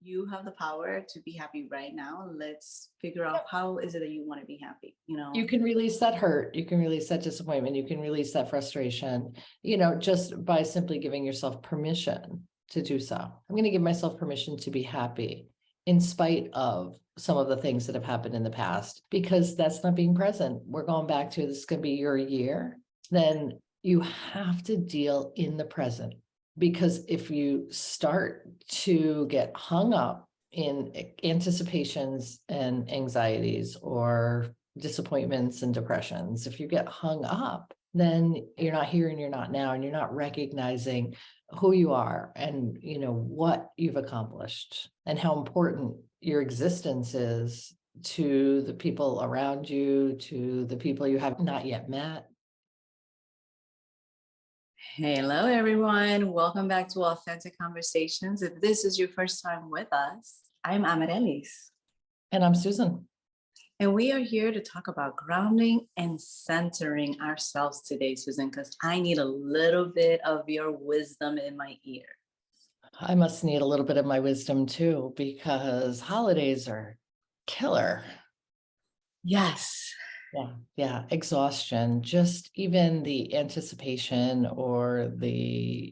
you have the power to be happy right now. Let's figure out how is it that you want to be happy, You can release that hurt, you can release that disappointment, you can release that frustration, just by simply giving yourself permission to do so. I'm going to give myself permission to be happy in spite of some of the things that have happened in the past, because that's not being present. We're going back to this is going to be your year. Then you have to deal in the present, because if you start to get hung up in anticipations and anxieties or disappointments and depressions, if you get hung up, then you're not here and you're not now, and you're not recognizing who you are and what you've accomplished and how important your existence is to the people around you, to the people you have not yet met. Hello, everyone. Welcome back to Authentic Conversations. If this is your first time with us, I'm Amarelis. And I'm Susan. And we are here to talk about grounding and centering ourselves today, Susan, because I need a little bit of your wisdom in my ear. I must need a little bit of my wisdom too, because holidays are killer. Yes. Yeah. Exhaustion, just even the anticipation or the,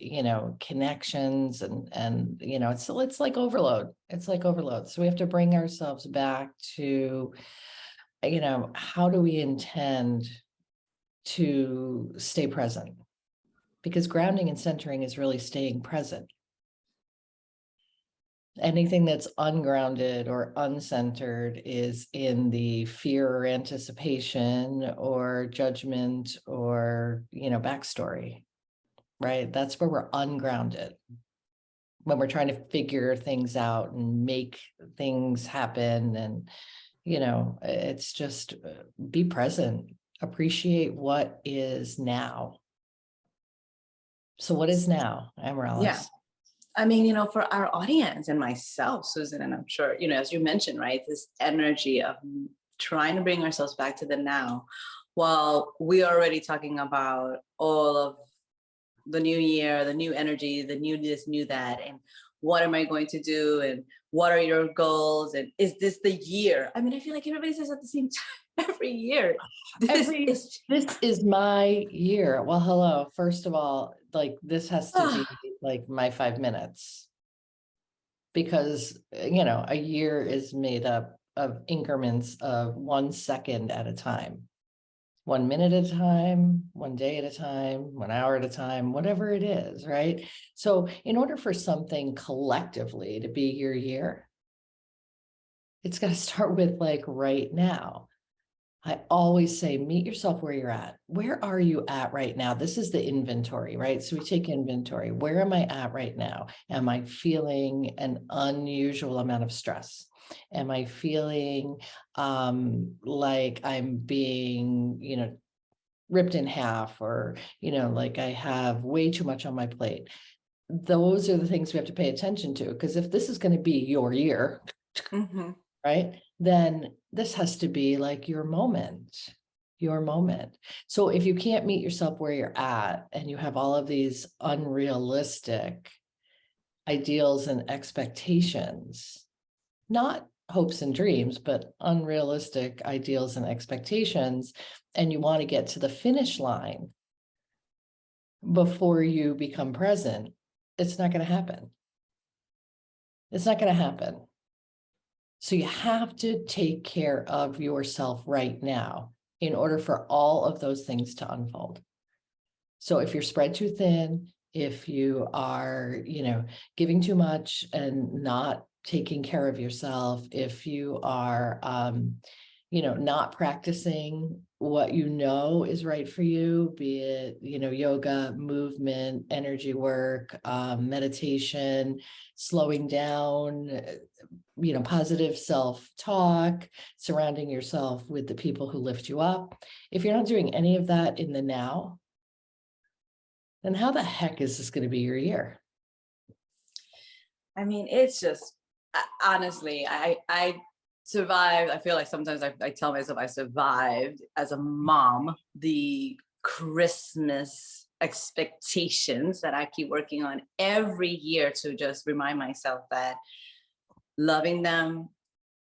connections and it's like overload. It's like overload. So we have to bring ourselves back to, how do we intend to stay present? Because grounding and centering is really staying present. Anything that's ungrounded or uncentered is in the fear or anticipation or judgment or, backstory, right? That's where we're ungrounded. When we're trying to figure things out and make things happen. And, it's just be present, appreciate what is now. So what is now, Amarelis? Yeah. I mean, for our audience and myself, Susan, and I'm sure, as you mentioned, right, this energy of trying to bring ourselves back to the now, while we are already talking about all of the new year, the new energy, the new this, new that, and what am I going to do? And what are your goals? And is this the year? I mean, I feel like everybody says at the same time every year. This is my year. Well, hello. First of all, like this has to be like my 5 minutes, because a year is made up of increments of 1 second at a time, 1 minute at a time, 1 day at a time, 1 hour at a time, whatever it is, right? So in order for something collectively to be your year, it's got to start with like right now. I always say, meet yourself where you're at. Where are you at right now? This is the inventory, right? So we take inventory. Where am I at right now? Am I feeling an unusual amount of stress? Am I feeling like I'm being, ripped in half, or, like I have way too much on my plate? Those are the things we have to pay attention to, because if this is going to be your year, right, then this has to be like your moment. So if you can't meet yourself where you're at, and you have all of these unrealistic ideals and expectations, not hopes and dreams, but unrealistic ideals and expectations, and you want to get to the finish line before you become present, it's not going to happen. It's not going to happen. So you have to take care of yourself right now in order for all of those things to unfold. So if you're spread too thin, if you are, giving too much and not taking care of yourself, if you are, not practicing what is right for you, be it, yoga, movement, energy work, meditation, slowing down, positive self-talk, surrounding yourself with the people who lift you up. If you're not doing any of that in the now, then how the heck is this going to be your year? I mean, it's just, honestly, I survived. I feel like sometimes I tell myself I survived as a mom, the Christmas expectations that I keep working on every year to just remind myself that loving them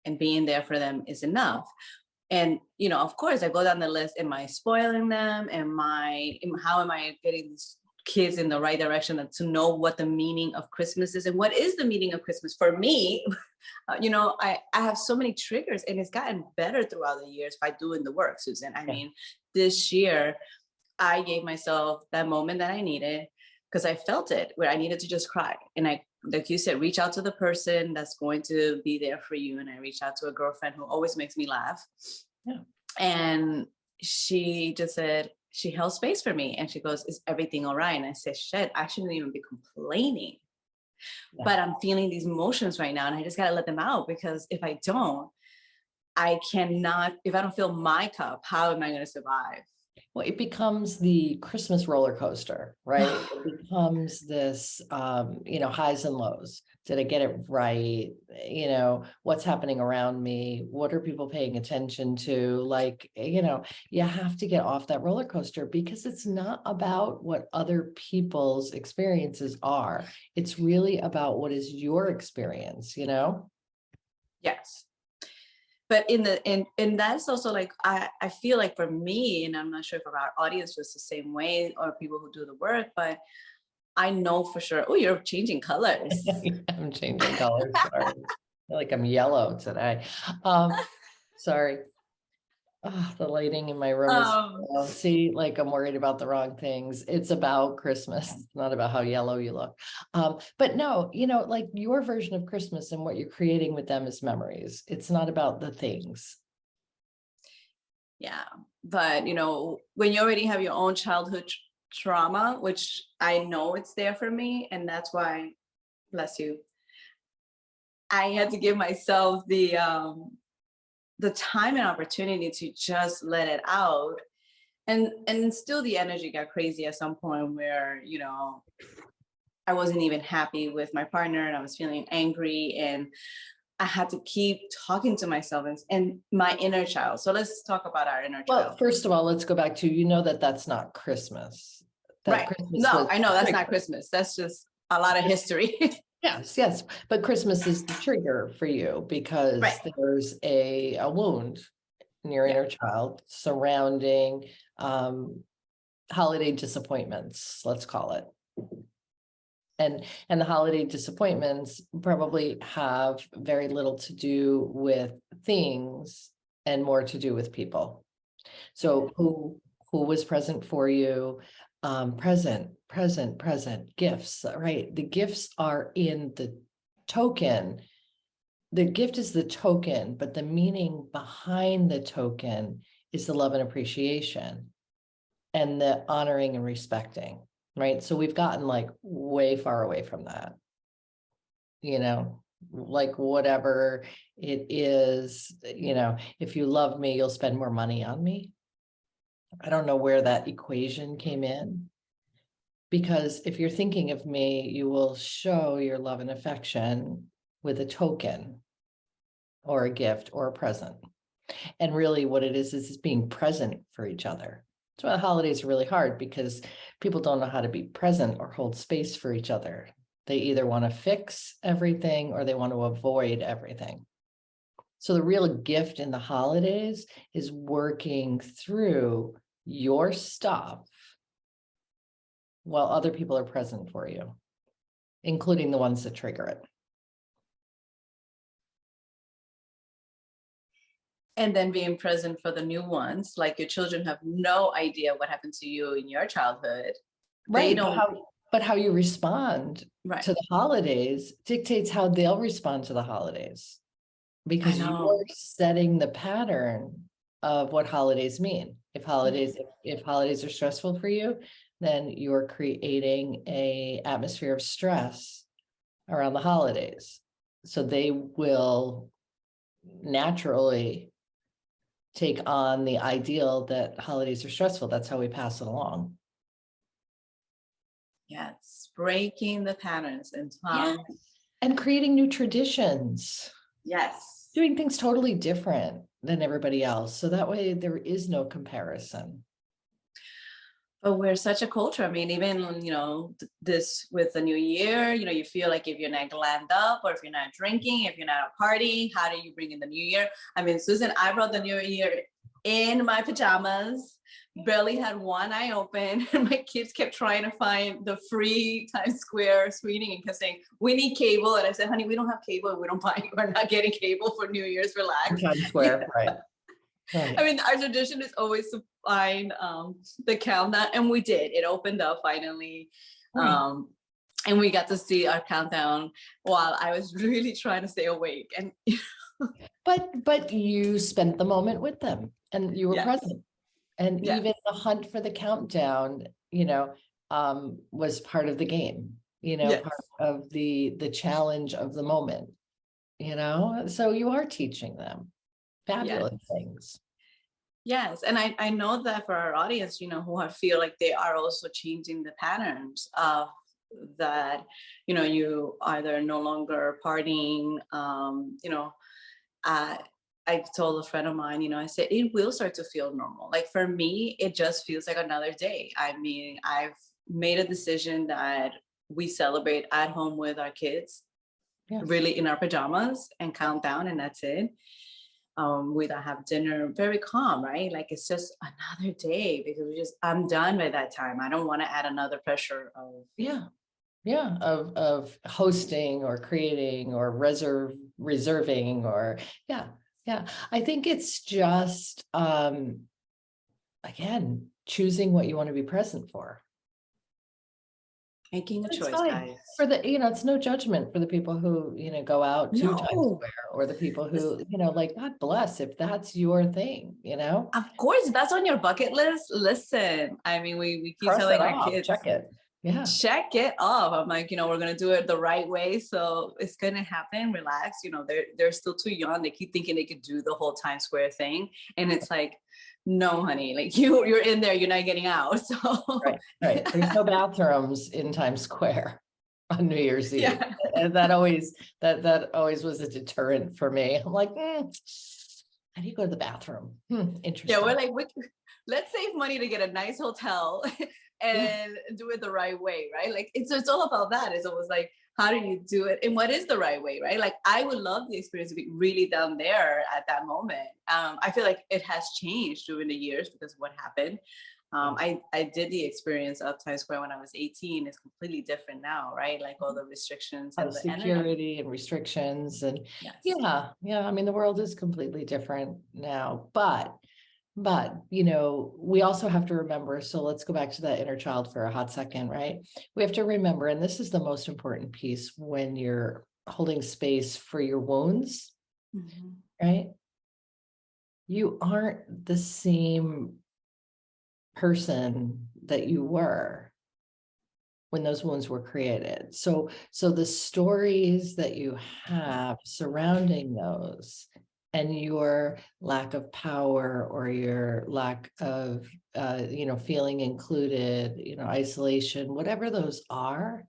and being there for them is enough. And, of course, I go down the list. Am I spoiling them? How am I getting these kids in the right direction and to know what the meaning of Christmas is and what is the meaning of Christmas for me? I have so many triggers, and it's gotten better throughout the years by doing the work, Susan. I mean, this year I gave myself that moment that I needed, because I felt it, where I needed to just cry. And I, like you said, reach out to the person that's going to be there for you. And I reached out to a girlfriend who always makes me laugh. Yeah. And she just said, she held space for me. And she goes, is everything all right? And I said, shit, I shouldn't even be complaining. Yeah. But I'm feeling these emotions right now, and I just got to let them out, because if I don't, I cannot, if I don't fill my cup, how am I going to survive? Well, it becomes the Christmas roller coaster, right? It becomes this, highs and lows. Did I get it right? What's happening around me? What are people paying attention to? Like, you have to get off that roller coaster, because it's not about what other people's experiences are. It's really about what is your experience, Yes. But and that's also like, I feel like for me, and I'm not sure if our audience was the same way, or people who do the work, but I know for sure. Oh, you're changing colors. I'm changing colors. Sorry. I feel like I'm yellow today. Sorry. Oh, the lighting in my room is, see, like I'm worried about the wrong things. It's about Christmas. It's not about how yellow you look. But no, like your version of Christmas and what you're creating with them is memories. It's not about the things. Yeah. But, when you already have your own childhood trauma, which I know it's there for me, and that's why, bless you, I had to give myself the time and opportunity to just let it out. And still the energy got crazy at some point where, I wasn't even happy with my partner, and I was feeling angry, and I had to keep talking to myself and my inner child. So let's talk about our inner Well, child. first of all, let's go back to, that's not Christmas. That Right. Christmas No, was I know that's not Christmas. That's just a lot of history. Yes. But Christmas is the trigger for you, because Right. there's a wound in your inner child surrounding holiday disappointments, let's call it. And the holiday disappointments probably have very little to do with things and more to do with people. So who was present for you? Present, gifts, right? The gifts are in the token. The gift is the token, but the meaning behind the token is the love and appreciation and the honoring and respecting, right? So we've gotten like way far away from that, like whatever it is, if you love me, you'll spend more money on me. I don't know where that equation came in, because if you're thinking of me, you will show your love and affection with a token or a gift or a present. And really what it is being present for each other. That's why the holidays are really hard, because people don't know how to be present or hold space for each other. They either want to fix everything or they want to avoid everything. So the real gift in the holidays is working through your stuff while other people are present for you, including the ones that trigger it. And then being present for the new ones, like your children have no idea what happened to you in your childhood. Right. They don't. But how you respond to the holidays dictates how they'll respond to the holidays, because you're setting the pattern of what holidays mean. If holidays are stressful for you, then you're creating an atmosphere of stress around the holidays. So they will naturally take on the ideal that holidays are stressful. That's how we pass it along. Yes, breaking the patterns and and creating new traditions. Yes, doing things totally different than everybody else, so that way there is no comparison. But we're such a culture. I mean, even, this with the new year, you feel like if you're not glammed up or if you're not drinking, if you're not a party, how do you bring in the new year? I mean, Susan, I brought the new year in my pajamas, barely had one eye open. And my kids kept trying to find the free Times Square screening and kept saying, we need cable. And I said, honey, we don't have cable and we're not getting cable for New Year's, relax. Times Square, right. Right. I mean, our tradition is always to find the countdown, and we did. It opened up finally, and we got to see our countdown while I was really trying to stay awake. And but you spent the moment with them, and you were Yes. present, and Yes. even the hunt for the countdown, was part of the game. Yes. Part of the challenge of the moment. So you are teaching them fabulous things. Yes, and I know that for our audience, who feel like they are also changing the patterns of that, you either no longer partying, I told a friend of mine, I said, it will start to feel normal. Like for me, it just feels like another day. I mean, I've made a decision that we celebrate at home with our kids, really in our pajamas and count down, and that's it. We don't have dinner, very calm, right? Like it's just another day because I'm done by that time. I don't want to add another pressure of of hosting or creating or reserving or I think it's just again choosing what you want to be present for. Making a choice, guys. For the, it's no judgment for the people who, go out to Times Square, or the people who, like, God bless, if that's your thing, Of course, that's on your bucket list. Listen, I mean, we keep telling our kids, check it. Yeah. Check it off. I'm like, we're going to do it the right way. So it's going to happen. Relax. They're still too young. They keep thinking they could do the whole Times Square thing. And it's like, no, honey, like you're in there, you're not getting out. So right. There's no bathrooms in Times Square on New Year's Eve. And that always was a deterrent for me. I'm like, how do you go to the bathroom? Interesting. Yeah, we're like, let's save money to get a nice hotel and do it the right way, right? Like it's all about that. It's almost like, how do you do it and what is the right way, right? Like I would love the experience to be really down there at that moment. I feel like it has changed during the years because of what happened. I did the experience of Times Square when I was 18. It's completely different now, right? Like all the restrictions and the security and restrictions and I mean, the world is completely different now, but we also have to remember, so let's go back to that inner child for a hot second, right? We have to remember, and this is the most important piece when you're holding space for your wounds, right? You aren't the same person that you were when those wounds were created. So the stories that you have surrounding those and your lack of power or your lack of, feeling included, isolation, whatever those are,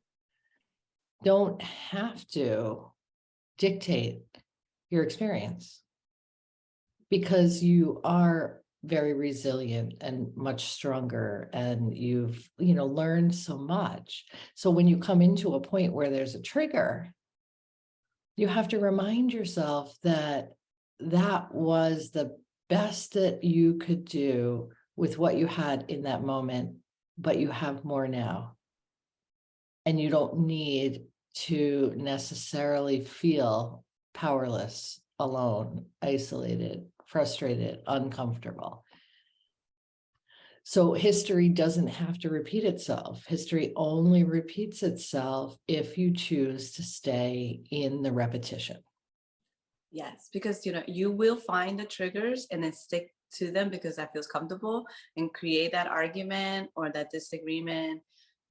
don't have to dictate your experience because you are very resilient and much stronger and you've, learned so much. So when you come into a point where there's a trigger, you have to remind yourself that that was the best that you could do with what you had in that moment, but you have more now. And you don't need to necessarily feel powerless, alone, isolated, frustrated, uncomfortable. So history doesn't have to repeat itself. History only repeats itself if you choose to stay in the repetition. Yes, because you will find the triggers and then stick to them because that feels comfortable and create that argument or that disagreement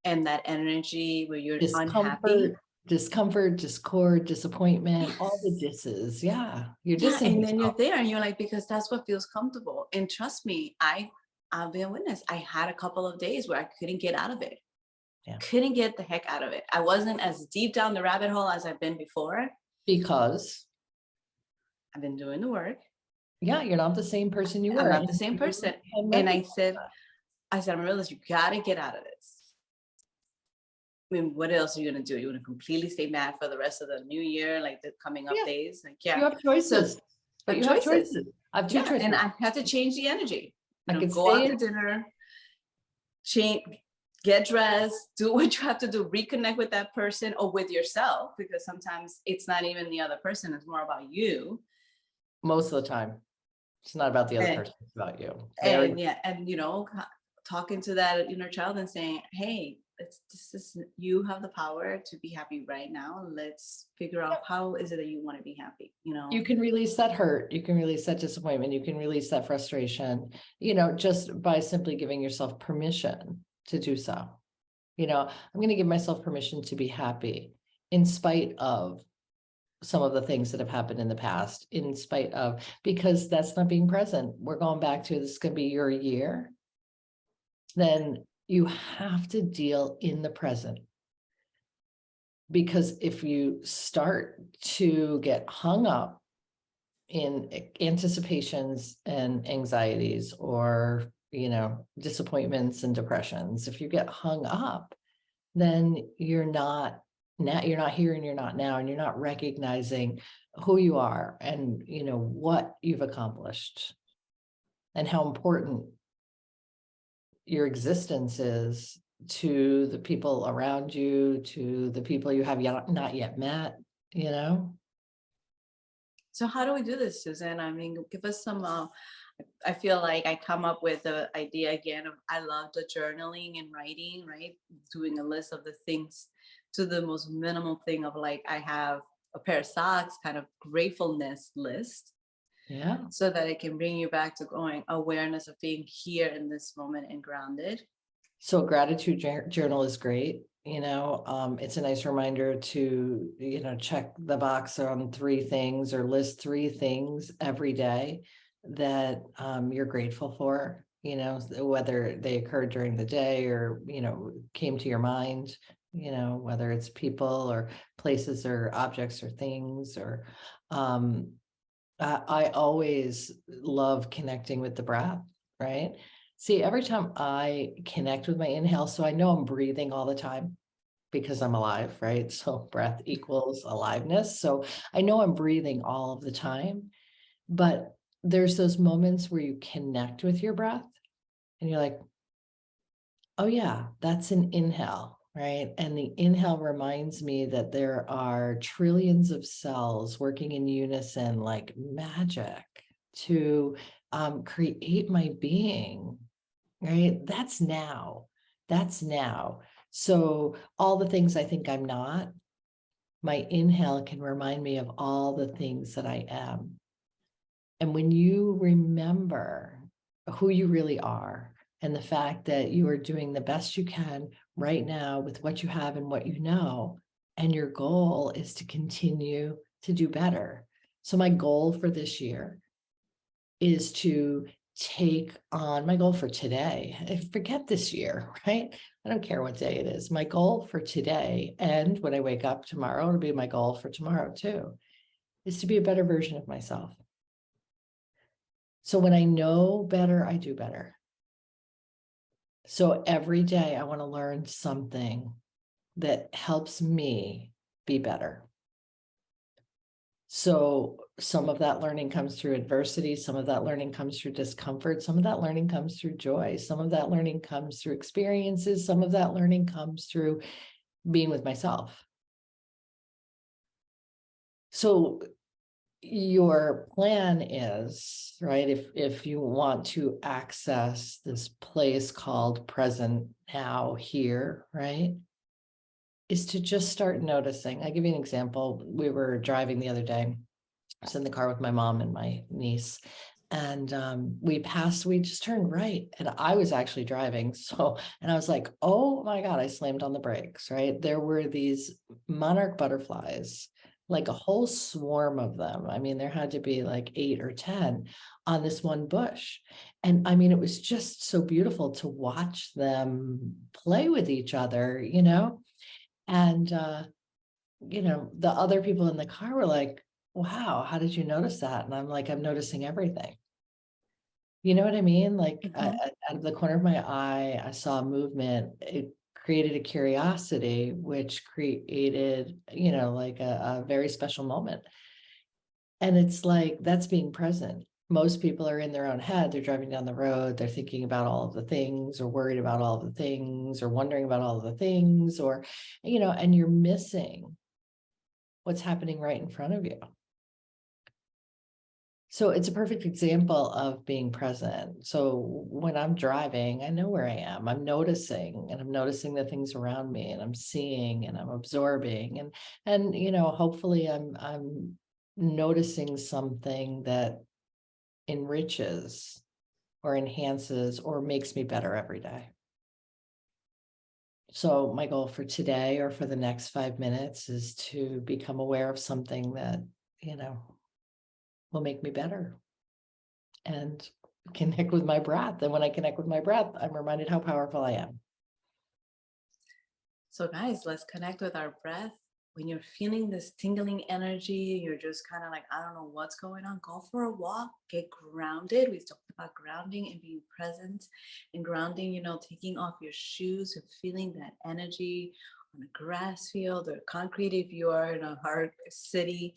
and that energy where you're unhappy. Discomfort, discord, disappointment, all the disses. Yeah. You're dissing and then you're there and you're like, because that's what feels comfortable. And trust me, I'll be a witness. I had a couple of days where I couldn't get out of it. Couldn't get the heck out of it. I wasn't as deep down the rabbit hole as I've been before. Because I've been doing the work. Yeah, you're not the same person you were. I'm not the same person. And I said, I said, Amaryllis, you gotta get out of this. I mean, what else are you gonna do? You want to completely stay mad for the rest of the new year, like the coming up Yeah, days? Like, you yeah. have So choices, I but have you have choices. choices. I have two Yeah. And choices. I had to change the energy. I could Go stay out to in. dinner, change, get dressed, do what you have to do, reconnect with that person or with yourself, because sometimes it's not even the other person, it's more about you. Most of the time, it's not about the other And person, it's about you. Very. and yeah, and talking to that inner child and saying, hey, this is, you have the power to be happy right now. Let's figure out how is it that you want to be happy, You can release that hurt, you can release that disappointment, you can release that frustration, just by simply giving yourself permission to do so. I'm going to give myself permission to be happy in spite of some of the things that have happened in the past, in spite of, because that's not being present. We're going back to, this is going to be your year. Then you have to deal in the present. Because if you start to get hung up in anticipations and anxieties, or, disappointments and depressions, if you get hung up, then you're not here and you're not now, and you're not recognizing who you are and, what you've accomplished and how important your existence is to the people around you, to the people you have not yet met. So how do we do this, Susan? I mean, give us some I feel like I come up with the idea again of, I love the journaling and writing, right? Doing a list of the things to the most minimal thing of, like, I have a pair of socks, kind of gratefulness list, Yeah. so that it can bring you back to going awareness of being here in this moment and grounded. So gratitude journal is great. It's a nice reminder to, check the box on 3 things, or list 3 things every day that you're grateful for, whether they occurred during the day or, came to your mind, whether it's people or places or objects or things, or I always love connecting with the breath, right? See, every time I connect with my inhale, so I know I'm breathing all the time because I'm alive, right? So breath equals aliveness. So I know I'm breathing all of the time, but there's those moments where you connect with your breath and you're like, oh yeah, that's an inhale, right? And the inhale reminds me that there are trillions of cells working in unison like magic to create my being, right? That's now. That's now. So all the things I think I'm not, my inhale can remind me of all the things that I am. And when you remember who you really are, and the fact that you are doing the best you can right now with what you have and what you know, and your goal is to continue to do better. So my goal for this year is to take on, my goal for today, forget this year, right? I don't care what day it is. My goal for today, and when I wake up tomorrow, it'll be my goal for tomorrow too, is to be a better version of myself. So when I know better, I do better. So every day I want to learn something that helps me be better. So some of that learning comes through adversity, some of that learning comes through discomfort, some of that learning comes through joy, some of that learning comes through experiences, some of that learning comes through being with myself. So your plan is, right, if you want to access this place called present now here, right, is to just start noticing. I'll give you an example. We were driving the other day. I was in the car with my mom and my niece, and we just turned right, and I was actually driving. So, and I was like, oh my God, I slammed on the brakes, right? There were these monarch butterflies, like a whole swarm of them. I mean, there had to be like 8 or 10 on this one bush. And I mean, it was just so beautiful to watch them play with each other, and, the other people in the car were like, wow, how did you notice that? And I'm like, I'm noticing everything. You know what I mean? Like Mhm. out of the corner of my eye, I saw a movement. It created a curiosity, which created, like a very special moment. And it's like, that's being present. Most people are in their own head. They're driving down the road. They're thinking about all of the things, or worried about all of the things, or wondering about all of the things, or, and you're missing what's happening right in front of you. So it's a perfect example of being present. So when I'm driving, I know where I am. I'm noticing, and I'm noticing the things around me, and I'm seeing, and I'm absorbing, and hopefully I'm noticing something that enriches or enhances or makes me better every day. So my goal for today, or for the next 5 minutes, is to become aware of something that, will make me better, and connect with my breath. And when I connect with my breath, I'm reminded how powerful I am. So, guys, let's connect with our breath. When you're feeling this tingling energy, you're just kind of like, I don't know what's going on, go for a walk, get grounded. We talked about grounding and being present, and grounding, taking off your shoes and feeling that energy on a grass field or concrete if you are in a hard city.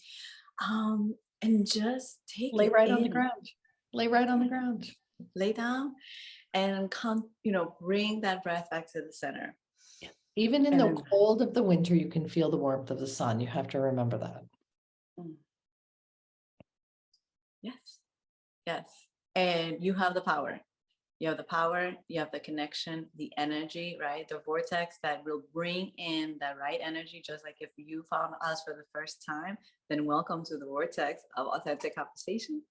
And just take Lay it right on the in. ground. Lay right on the ground. Lay down and come, bring that breath back to the center. Even in And the then, cold of the winter, you can feel the warmth of the sun. You have to remember that. mm, yes, yes. And you have the power. You have the power, you have the connection, the energy, right? The vortex that will bring in the right energy. Just like if you found us for the first time, then welcome to the vortex of authentic conversations.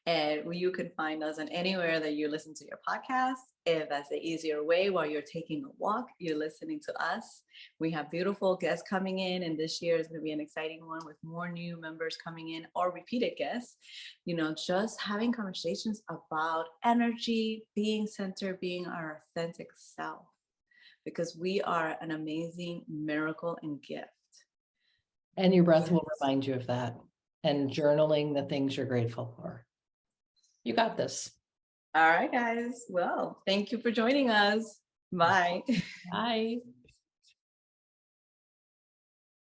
And you can find us on anywhere that you listen to your podcast. If that's the easier way, while you're taking a walk, you're listening to us. We have beautiful guests coming in, and this year is going to be an exciting one with more new members coming in or repeated guests. Just having conversations about energy, being centered, being our authentic self, because we are an amazing miracle and gift. And your breath will Yes. remind you of that. And journaling the things you're grateful for. You got this. All right, guys. Well, thank you for joining us. Bye. Bye.